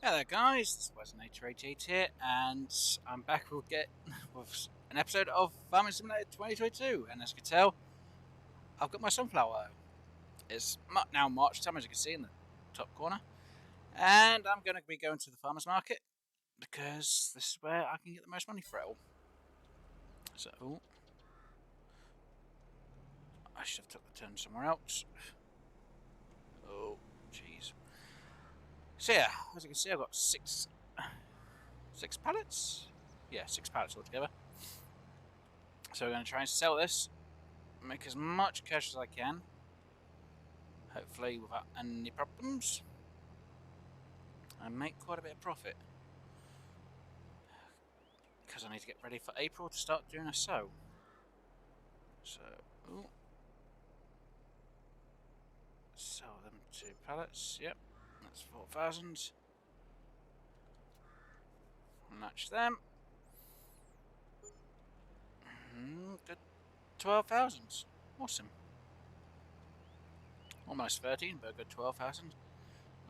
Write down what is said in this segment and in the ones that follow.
Hello guys, this was Nature88 here, and I'm back with an episode of Farming Simulator 2022, and as you can tell, I've got my sunflower. It's now March time, as you can see in the top corner, and I'm going to be going to the farmer's market, because this is where I can get the most money for it all. So, I should have took the turn somewhere else. Oh, jeez. So yeah, as you can see, I've got six pallets? Yeah, 6 pallets altogether. So we're going to try and sell this, make as much cash as I can, hopefully without any problems, and make quite a bit of profit. Because I need to get ready for April to start doing a sow. So, ooh. Sell them 2 pallets, yep, that's 4,000. Match them. Good 12,000. Awesome. Almost 13, but a good 12,000,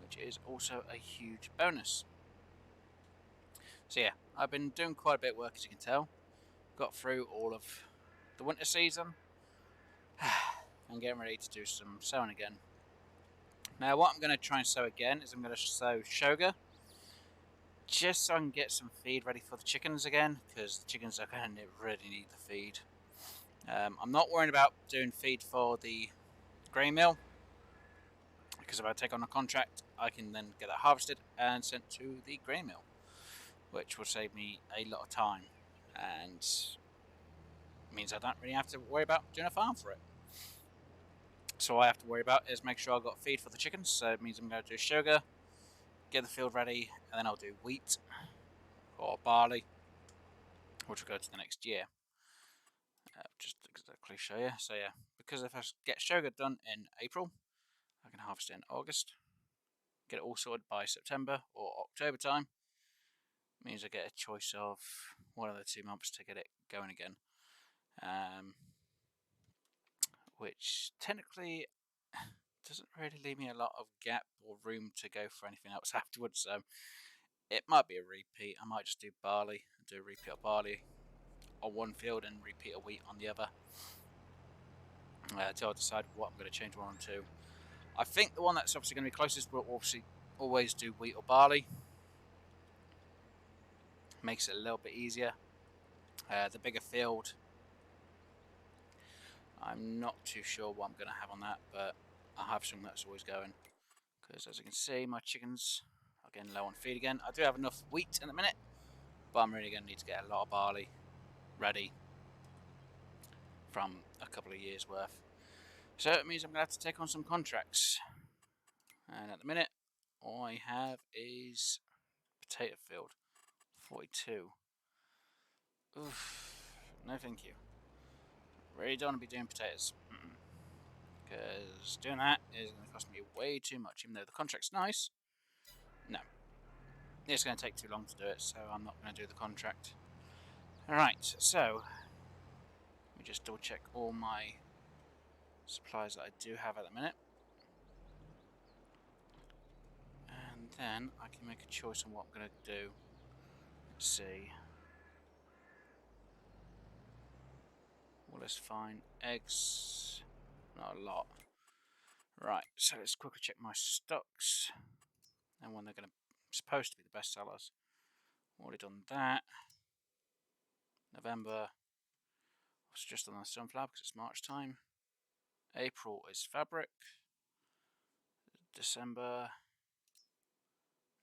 which is also a huge bonus. So yeah, I've been doing quite a bit of work, as you can tell. Got through all of the winter season and getting ready to do some sowing again. Now what I'm going to try and sow again is I'm going to sow sugar, just so I can get some feed ready for the chickens again, because the chickens are going to really need the feed. I'm not worrying about doing feed for the grain mill, because if I take on a contract I can then get that harvested and sent to the grain mill, which will save me a lot of time and means I don't really have to worry about doing a farm for it. So all I have to worry about is make sure I've got feed for the chickens, so it means I'm going to do sugar, get the field ready, and then I'll do wheat or barley, which will go to the next year. Just exactly show you. So yeah, because if I get sugar done in April, I can harvest it in August, get it all sorted by September or October time. It means I get a choice of one of the 2 months to get it going again. Which technically doesn't really leave me a lot of gap or room to go for anything else afterwards, so it might be a repeat. I might just do barley, do a repeat of barley on one field and repeat of wheat on the other, until I decide what I'm going to change one on to. I think the one that's obviously going to be closest will obviously always do wheat or barley. Makes it a little bit easier. The bigger field, I'm not too sure what I'm going to have on that, but I'll have something that's always going, because as you can see, my chickens are getting low on feed again. I do have enough wheat in a minute, but I'm really going to need to get a lot of barley ready from a couple of years worth. So it means I'm going to have to take on some contracts, and at the minute all I have is potato field 42. Oof, no thank you. Really don't want to be doing potatoes, because doing that is going to cost me way too much. Even though the contract's nice, no, it's going to take too long to do it, so I'm not going to do the contract. Alright, so let me just double check all my supplies that I do have at the minute, and then I can make a choice on what I'm going to do. Let's see. Well, let's find eggs. Not a lot. Right, so let's quickly check my stocks and when they're supposed to be the best sellers. Already done that. November was just on the sunflower because it's March time. April is fabric. December,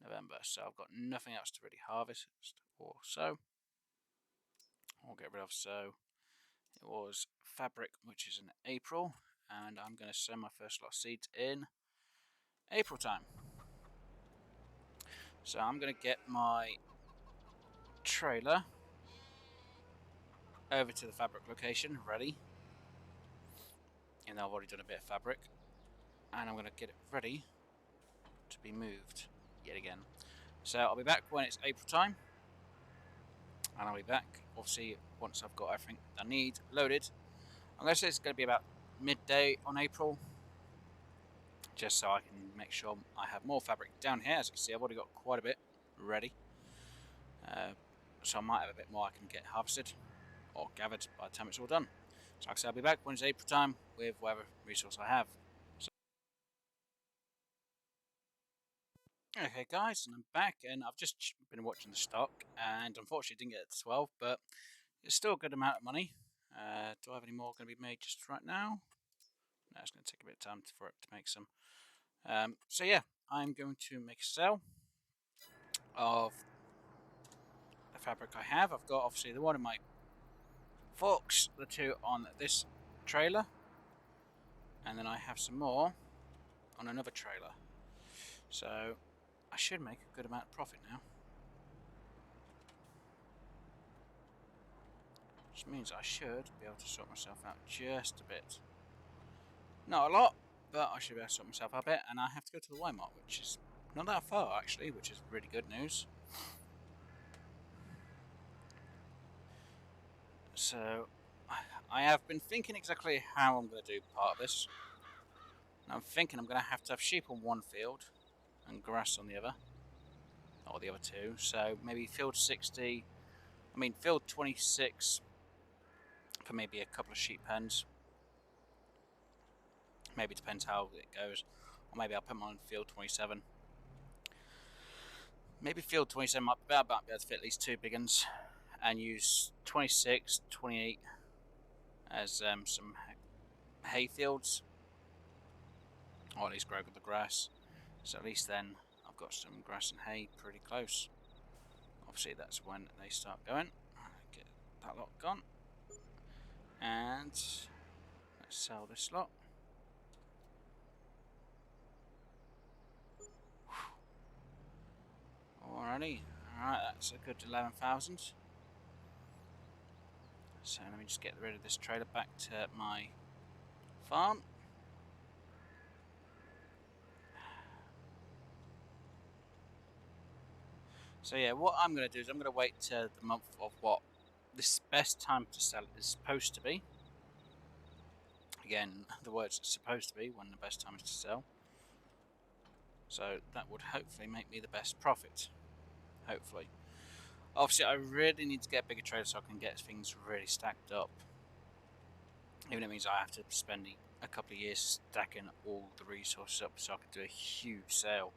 November. So I've got nothing else to really harvest or sow or get rid of. So it was fabric, which is in April, and I'm going to sow my first lot of seeds in April time. So I'm going to get my trailer over to the fabric location ready, and I've already done a bit of fabric, and I'm going to get it ready to be moved yet again. So I'll be back when it's April time, and I'll be back obviously once I've got everything I need loaded. I'm going to say it's going to be about midday on April, just so I can make sure I have more fabric down here. As you can see, I've already got quite a bit ready, so I might have a bit more I can get harvested or gathered by the time it's all done. So like I said, I'll be back when it's April time with whatever resource I have. Okay guys, and I'm back, and I've just been watching the stock, and unfortunately didn't get it to 12, but it's still a good amount of money. Do I have any more going to be made just right now? No, it's going to take a bit of time for it to make some. So yeah, I'm going to make a sale of the fabric I have. I've got obviously the one in my forks, the two on this trailer, and then I have some more on another trailer. So I should make a good amount of profit now. Which means I should be able to sort myself out just a bit. Not a lot, but I should be able to sort myself out a bit, and I have to go to the Walmart, which is not that far actually, which is really good news. So I have been thinking exactly how I'm going to do part of this. And I'm thinking I'm going to have sheep on one field and grass on the other, or the other two. So maybe field 60, field 26 for maybe a couple of sheep pens. Maybe it depends how it goes. Or maybe I'll put them on field 27. Maybe field 27 might be able to fit at least two big ones, and use 26, 28 as some hay fields, or at least grow the grass. So at least then I've got some grass and hay pretty close. Obviously that's when they start going. Get that lot gone, and let's sell this lot. Alrighty, alright, that's a good 11,000. So let me just get rid of this trailer back to my farm. So yeah, what I'm going to do is I'm going to wait to the month of what this best time to sell is supposed to be. Again, the word's supposed to be when the best time is to sell. So that would hopefully make me the best profit. Hopefully. Obviously, I really need to get a bigger trailer so I can get things really stacked up. Even if it means I have to spend a couple of years stacking all the resources up so I can do a huge sale.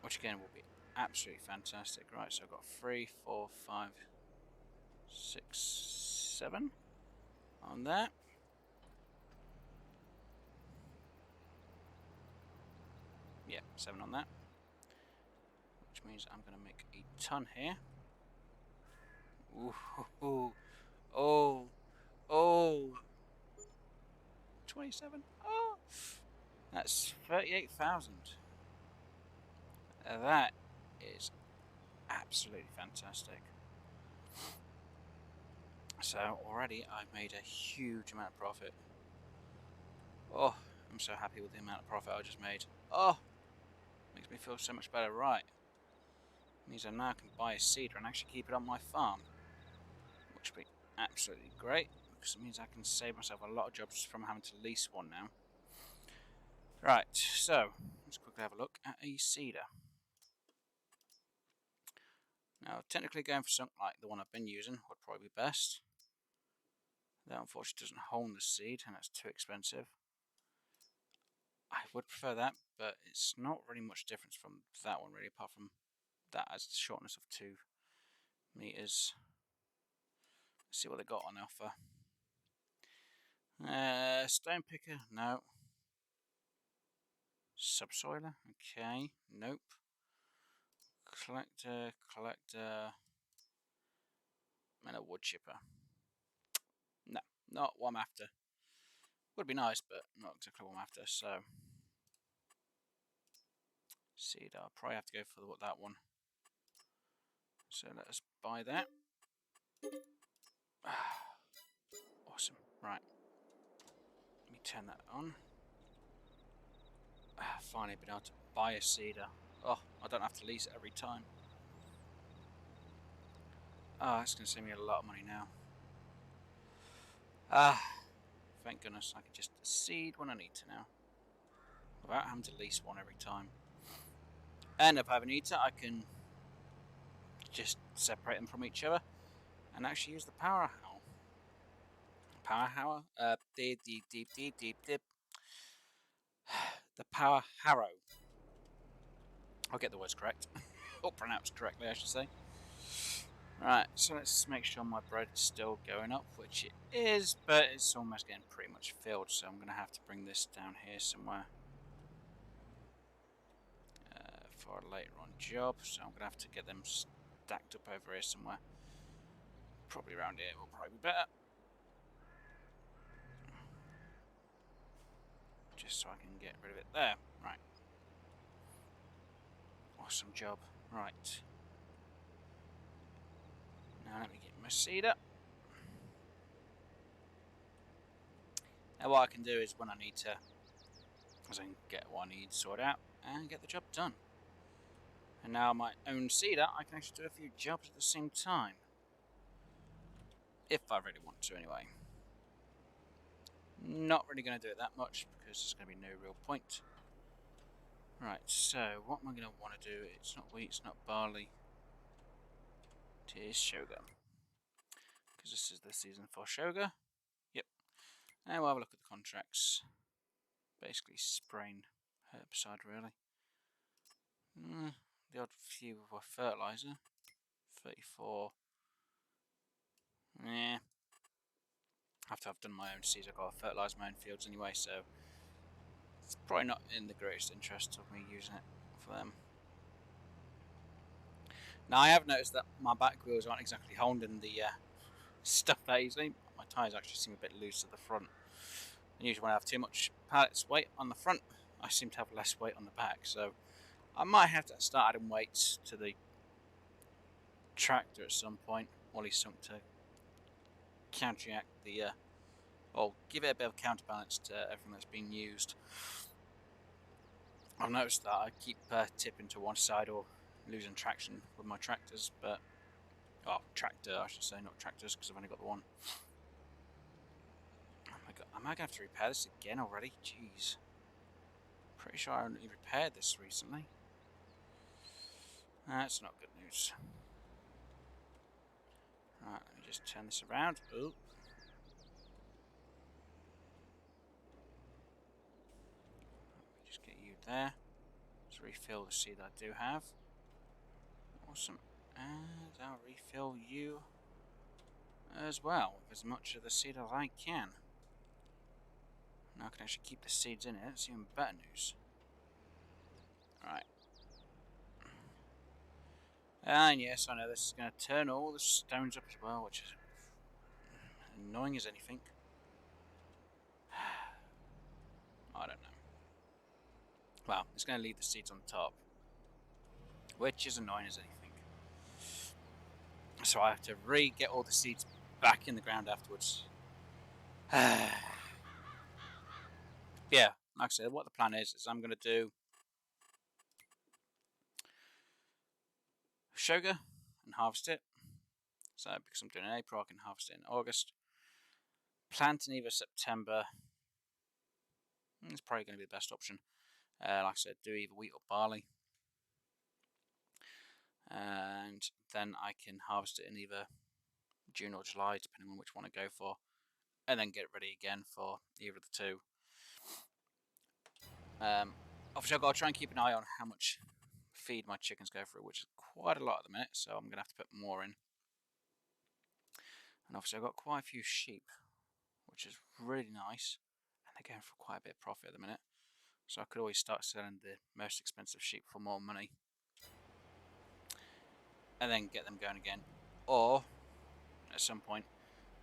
Which again will be absolutely fantastic. Right, so I've got 3, 4, 5, 6, 7 on that. Yeah, 7 on that. Which means I'm going to make a ton here. Ooh, oh, 27. Oh, that's 38,000. That is absolutely fantastic. So already I've made a huge amount of profit. Oh, I'm so happy with the amount of profit I just made. Oh, makes me feel so much better. Right, means I now can buy a seeder and actually keep it on my farm, which would be absolutely great, because it means I can save myself a lot of jobs from having to lease one now. Right, so let's quickly have a look at a seeder. Now, technically going for something like the one I've been using would probably be best. That unfortunately doesn't hold the seed, and that's too expensive. I would prefer that, but it's not really much difference from that one really, apart from that has the shortness of 2 meters. Let's see what they got on offer. Stone picker, no. Subsoiler, okay, nope. Collector, and a wood chipper. No, not what I'm after. Would be nice, but not exactly what I'm after. So, seed, I'll probably have to go for that one. So let us buy that. Awesome. Right. Let me turn that on. Finally been able to buy a seeder. Oh, I don't have to lease it every time. Oh, that's going to save me a lot of money now. Thank goodness I can just seed when I need to now. without having to lease one every time. And if I have an eater, I can just separate them from each other and actually use the power harrow. The power harrow. I'll get the words correct, or pronounced correctly, I should say. Right, so let's make sure my bread is still going up, which it is, but it's almost getting pretty much filled, so I'm going to have to bring this down here somewhere for a later on job, so I'm going to have to get them stacked up over here somewhere. Probably around here will probably be better. Just so I can get rid of it there. Right. Awesome job. Right. Now let me get my seeder. Now what I can do is when I need to, I can get what I need sorted out and get the job done. And now my own seeder, I can actually do a few jobs at the same time. If I really want to anyway. Not really going to do it that much because there's going to be no real point. Right, so what am I going to want to do? It's not wheat, it's not barley. It is sugar. Because this is the season for sugar. Yep. And we'll have a look at the contracts. Basically spraying herbicide really. The odd few for fertilizer. 34. Yeah. After I've done my own seeds, I've got to fertilise my own fields anyway, so it's probably not in the greatest interest of me using it for them. Now I have noticed that my back wheels aren't exactly holding the stuff that easily. My tyres actually seem a bit loose at the front. And usually when I have too much pallets weight on the front, I seem to have less weight on the back, so I might have to start adding weights to the tractor at some point, or at least something to counteract the, or give it a bit of counterbalance to everything that's being used. I've noticed that I keep tipping to one side or losing traction with my tractors, but, tractor I should say, not tractors, because I've only got the one. Oh my god, am I going to have to repair this again already? Jeez. Pretty sure I only repaired this recently. That's not good news. Right, let me just turn this around. Ooh. Just get you there. Let's refill the seed I do have. Awesome. And I'll refill you as well, with as much of the seed as I can. Now I can actually keep the seeds in it. That's even better news. Right. And yes, I know this is going to turn all the stones up as well, which is annoying as anything. I don't know. Well, it's going to leave the seeds on top, which is annoying as anything. So I have to get all the seeds back in the ground afterwards. Yeah, like I said, what the plan is I'm going to do sugar and harvest it. So because I'm doing in April, I can harvest it in August. Plant in either September. It's probably going to be the best option. Like I said, do either wheat or barley. And then I can harvest it in either June or July, depending on which one I go for. And then get it ready again for either of the two. Obviously, I've got to try and keep an eye on how much feed my chickens go through, which is quite a lot at the minute, so I'm going to have to put more in. And obviously I've got quite a few sheep, which is really nice, and they're going for quite a bit of profit at the minute. So I could always start selling the most expensive sheep for more money, and then get them going again. Or, at some point,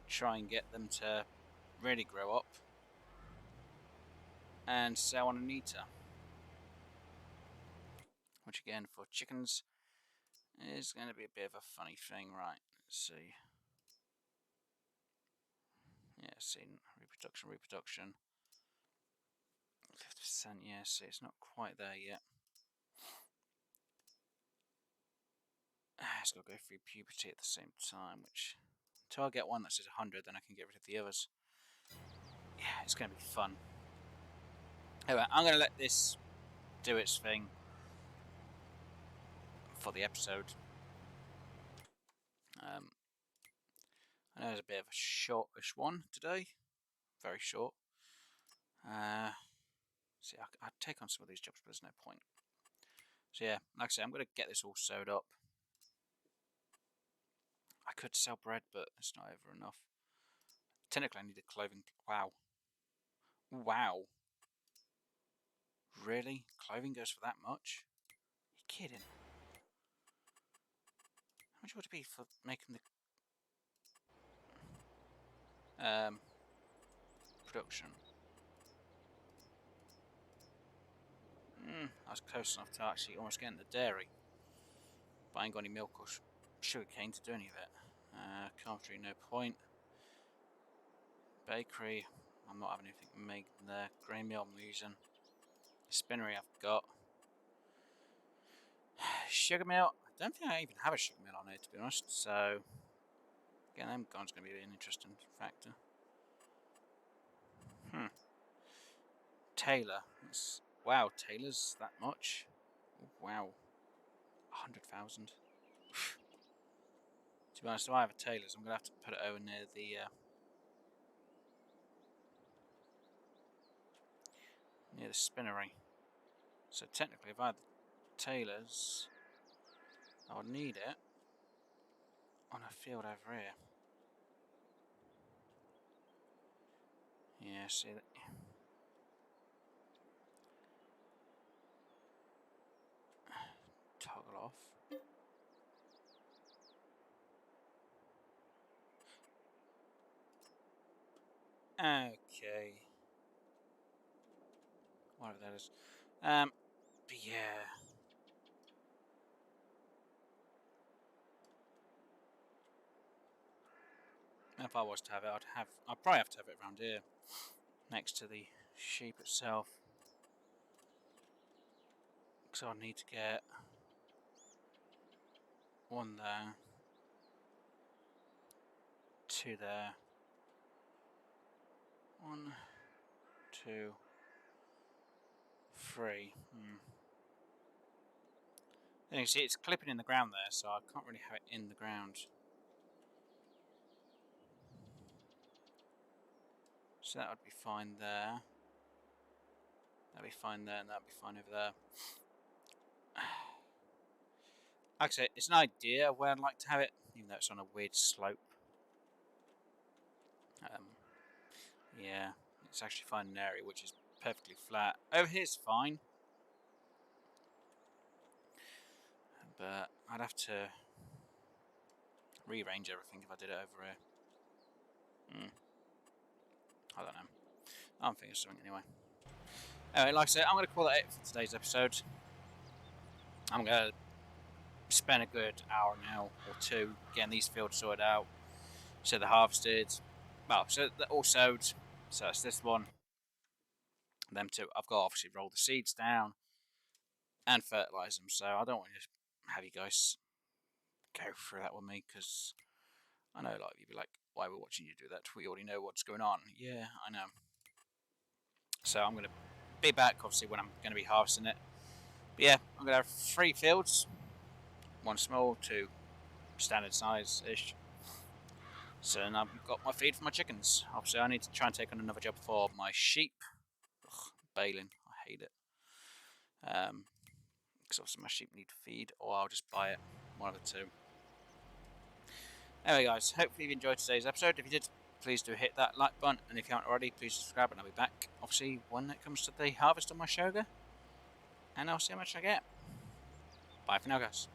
try and get them to really grow up and sell on an eater. Which again, for chickens, is going to be a bit of a funny thing. Right, let's see. Yeah, see, reproduction. 50%, yeah, see, it's not quite there yet. It's got to go through puberty at the same time, which, until I get one that says 100, then I can get rid of the others. Yeah, it's going to be fun. Anyway, I'm going to let this do its thing for the episode. I know it's a bit of a shortish one today. Very short. See, I'd take on some of these jobs, but there's no point. So yeah, like I say, I'm going to get this all sewed up. I could sell bread, but it's not over enough. Technically, I need a clothing... Wow. Wow. Really? Clothing goes for that much? You're kidding. How much would it be for making the... production? I was close enough to actually almost getting the dairy. But I ain't got any milk or sugar cane to do any of it. Carpentry, no point. Bakery, I'm not having anything made there. Grain mill, I'm using. Spinnery, I've got. Sugar mill, I don't think I even have a sugar mill on here, to be honest. So, again, them guns going to be an interesting factor. Tailor, wow, Tailor's that much. Wow, 100,000. To be honest, if I have a tailor's, I'm going to have to put it over near the spinnery. So technically, if I had the tailor's, I would need it on a field over here. Yeah, see that. Toggle off. Okay. Whatever that is. But yeah. If I was to have it, I'd probably have to have it around here, next to the sheep itself. Because I'll need to get one there, two there, 1, 2, 3. Then you see it's clipping in the ground there, so I can't really have it in the ground. So that would be fine there. That'd be fine there, and that'd be fine over there. Like I said, it's an idea of where I'd like to have it, even though it's on a weird slope. Yeah, it's actually fine in an area which is perfectly flat. Over here it's fine, but I'd have to rearrange everything if I did it over here. I don't know. I'm thinking of something anyway. Anyway, like I said, I'm going to call that it for today's episode. I'm going to spend a good hour now or two getting these fields sorted out. So they're harvested. Well, so they're all sowed. So it's this one. Them two. I've got to obviously roll the seeds down and fertilise them. So I don't want to have you guys go through that with me, because I know a lot of you be like, why are we watching you do that? We already know what's going on. Yeah, I know. So I'm going to be back, obviously, when I'm going to be harvesting it. But yeah, I'm going to have 3 fields. 1 small, 2 standard size-ish. So now I've got my feed for my chickens. Obviously, I need to try and take on another job for my sheep. Ugh, baling, I hate it. Because obviously my sheep need feed, or I'll just buy it. One of the two. Anyway, guys, hopefully you enjoyed today's episode. If you did, please do hit that like button, and if you haven't already, please subscribe, and I'll be back, obviously, when it comes to the harvest of my sugar, and I'll see how much I get. Bye for now, guys.